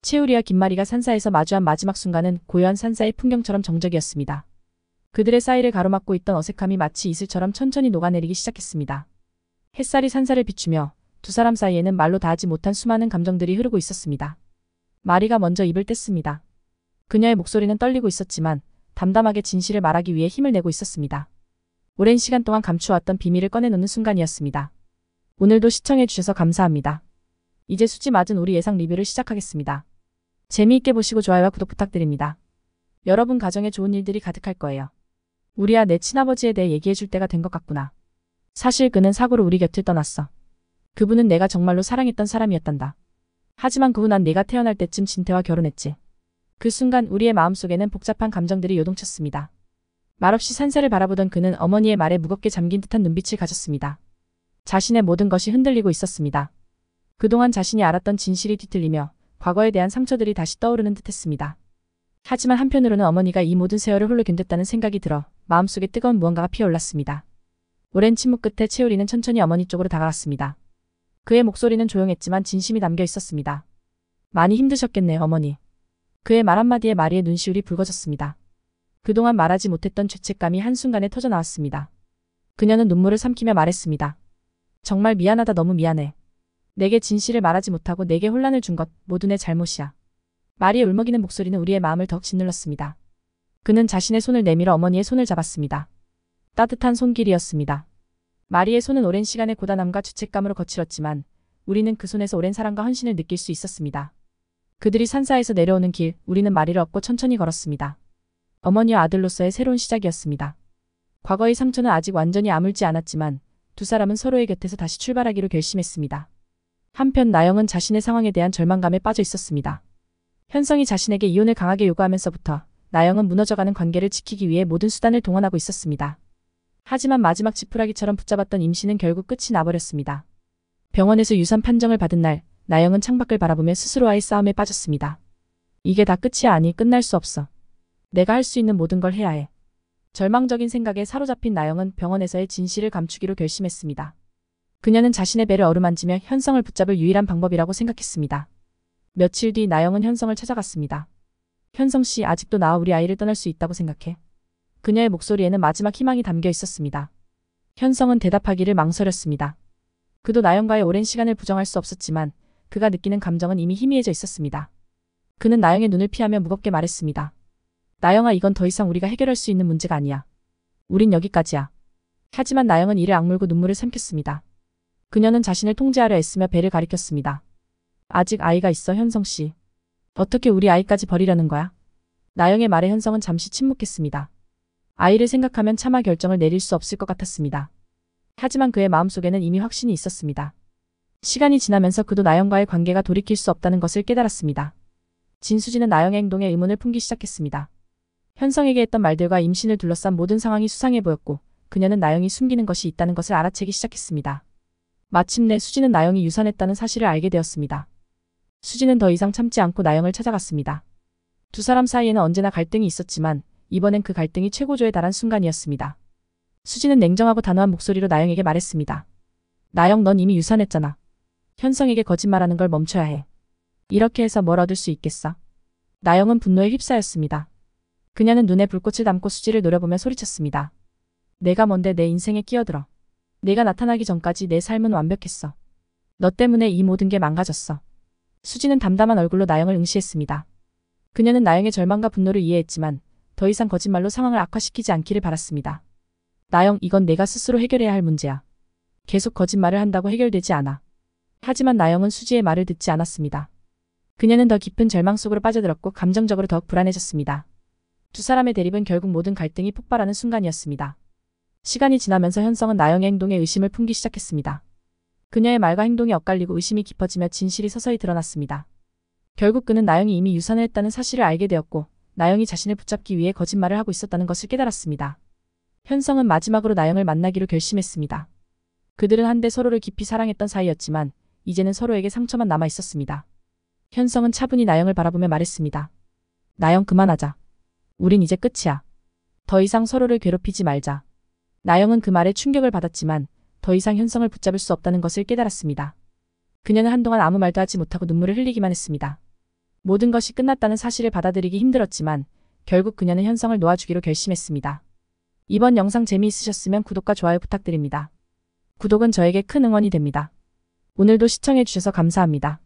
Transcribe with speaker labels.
Speaker 1: 채우리와 김마리가 산사에서 마주한 마지막 순간은 고요한 산사의 풍경처럼 정적이었습니다. 그들의 사이를 가로막고 있던 어색함이 마치 이슬처럼 천천히 녹아내리기 시작했습니다. 햇살이 산사를 비추며 두 사람 사이에는 말로 다하지 못한 수많은 감정들이 흐르고 있었습니다. 마리가 먼저 입을 뗐습니다. 그녀의 목소리는 떨리고 있었지만 담담하게 진실을 말하기 위해 힘을 내고 있었습니다. 오랜 시간 동안 감추어왔던 비밀을 꺼내놓는 순간이었습니다. 오늘도 시청해주셔서 감사합니다. 이제 수지 맞은 우리 예상 리뷰를 시작하겠습니다. 재미있게 보시고 좋아요와 구독 부탁드립니다. 여러분 가정에 좋은 일들이 가득할 거예요. 우리야 내 친아버지에 대해 얘기해줄 때가 된 것 같구나. 사실 그는 사고로 우리 곁을 떠났어. 그분은 내가 정말로 사랑했던 사람이었단다. 하지만 그 후 난 네가 태어날 때쯤 진태와 결혼했지. 그 순간 우리의 마음속에는 복잡한 감정들이 요동쳤습니다. 말없이 산사를 바라보던 그는 어머니의 말에 무겁게 잠긴 듯한 눈빛을 가졌습니다. 자신의 모든 것이 흔들리고 있었습니다. 그동안 자신이 알았던 진실이 뒤틀리며 과거에 대한 상처들이 다시 떠오르는 듯했습니다. 하지만 한편으로는 어머니가 이 모든 세월을 홀로 견뎠다는 생각이 들어 마음속에 뜨거운 무언가가 피어올랐습니다. 오랜 침묵 끝에 채우리는 천천히 어머니 쪽으로 다가갔습니다. 그의 목소리는 조용했지만 진심이 담겨 있었습니다. 많이 힘드셨겠네요, 어머니. 그의 말 한마디에 마리의 눈시울이 붉어졌습니다. 그동안 말하지 못했던 죄책감이 한순간에 터져나왔습니다. 그녀는 눈물을 삼키며 말했습니다. 정말 미안하다, 너무 미안해. 내게 진실을 말하지 못하고 내게 혼란을 준 것 모두 내 잘못이야. 마리의 울먹이는 목소리는 우리의 마음을 더욱 짓눌렀습니다. 그는 자신의 손을 내밀어 어머니의 손을 잡았습니다. 따뜻한 손길이었습니다. 마리의 손은 오랜 시간의 고단함과 죄책감으로 거칠었지만 우리는 그 손에서 오랜 사랑과 헌신을 느낄 수 있었습니다. 그들이 산사에서 내려오는 길, 우리는 마리를 업고 천천히 걸었습니다. 어머니와 아들로서의 새로운 시작이었습니다. 과거의 상처는 아직 완전히 아물지 않았지만 두 사람은 서로의 곁에서 다시 출발하기로 결심했습니다. 한편 나영은 자신의 상황에 대한 절망감에 빠져 있었습니다. 현성이 자신에게 이혼을 강하게 요구하면서부터 나영은 무너져가는 관계를 지키기 위해 모든 수단을 동원하고 있었습니다. 하지만 마지막 지푸라기처럼 붙잡았던 임신은 결국 끝이 나버렸습니다. 병원에서 유산 판정을 받은 날, 나영은 창밖을 바라보며 스스로와의 싸움에 빠졌습니다. 이게 다 끝이야. 아니, 끝날 수 없어. 내가 할 수 있는 모든 걸 해야 해. 절망적인 생각에 사로잡힌 나영은 병원에서의 진실을 감추기로 결심했습니다. 그녀는 자신의 배를 어루만지며 현성을 붙잡을 유일한 방법이라고 생각했습니다. 며칠 뒤 나영은 현성을 찾아갔습니다. 현성 씨, 아직도 나와 우리 아이를 떠날 수 있다고 생각해? 그녀의 목소리에는 마지막 희망이 담겨 있었습니다. 현성은 대답하기를 망설였습니다. 그도 나영과의 오랜 시간을 부정할 수 없었지만 그가 느끼는 감정은 이미 희미해져 있었습니다. 그는 나영의 눈을 피하며 무겁게 말했습니다. 나영아, 이건 더 이상 우리가 해결할 수 있는 문제가 아니야. 우린 여기까지야. 하지만 나영은 이를 악물고 눈물을 삼켰습니다. 그녀는 자신을 통제하려 애쓰며 배를 가리켰습니다. 아직 아이가 있어, 현성 씨. 어떻게 우리 아이까지 버리려는 거야? 나영의 말에 현성은 잠시 침묵했습니다. 아이를 생각하면 차마 결정을 내릴 수 없을 것 같았습니다. 하지만 그의 마음속에는 이미 확신이 있었습니다. 시간이 지나면서 그도 나영과의 관계가 돌이킬 수 없다는 것을 깨달았습니다. 진수지는 나영의 행동에 의문을 품기 시작했습니다. 현성에게 했던 말들과 임신을 둘러싼 모든 상황이 수상해 보였고 그녀는 나영이 숨기는 것이 있다는 것을 알아채기 시작했습니다. 마침내 수지는 나영이 유산했다는 사실을 알게 되었습니다. 수지는 더 이상 참지 않고 나영을 찾아갔습니다. 두 사람 사이에는 언제나 갈등이 있었지만 이번엔 그 갈등이 최고조에 달한 순간이었습니다. 수지는 냉정하고 단호한 목소리로 나영에게 말했습니다. 나영, 넌 이미 유산했잖아. 현성에게 거짓말하는 걸 멈춰야 해. 이렇게 해서 뭘 얻을 수 있겠어? 나영은 분노에 휩싸였습니다. 그녀는 눈에 불꽃을 담고 수지를 노려보며 소리쳤습니다. 내가 뭔데 내 인생에 끼어들어. 내가 나타나기 전까지 내 삶은 완벽했어. 너 때문에 이 모든 게 망가졌어. 수지는 담담한 얼굴로 나영을 응시했습니다. 그녀는 나영의 절망과 분노를 이해했지만 더 이상 거짓말로 상황을 악화시키지 않기를 바랐습니다. 나영, 이건 내가 스스로 해결해야 할 문제야. 계속 거짓말을 한다고 해결되지 않아. 하지만 나영은 수지의 말을 듣지 않았습니다. 그녀는 더 깊은 절망 속으로 빠져들었고 감정적으로 더욱 불안해졌습니다. 두 사람의 대립은 결국 모든 갈등이 폭발하는 순간이었습니다. 시간이 지나면서 현성은 나영의 행동에 의심을 품기 시작했습니다. 그녀의 말과 행동이 엇갈리고 의심이 깊어지며 진실이 서서히 드러났습니다. 결국 그는 나영이 이미 유산을 했다는 사실을 알게 되었고 나영이 자신을 붙잡기 위해 거짓말을 하고 있었다는 것을 깨달았습니다. 현성은 마지막으로 나영을 만나기로 결심했습니다. 그들은 한때 서로를 깊이 사랑했던 사이였지만 이제는 서로에게 상처만 남아 있었습니다. 현성은 차분히 나영을 바라보며 말했습니다. 나영, 그만하자. 우린 이제 끝이야. 더 이상 서로를 괴롭히지 말자. 나영은 그 말에 충격을 받았지만 더 이상 현성을 붙잡을 수 없다는 것을 깨달았습니다. 그녀는 한동안 아무 말도 하지 못하고 눈물을 흘리기만 했습니다. 모든 것이 끝났다는 사실을 받아들이기 힘들었지만 결국 그녀는 현성을 놓아주기로 결심했습니다. 이번 영상 재미있으셨으면 구독과 좋아요 부탁드립니다. 구독은 저에게 큰 응원이 됩니다. 오늘도 시청해주셔서 감사합니다.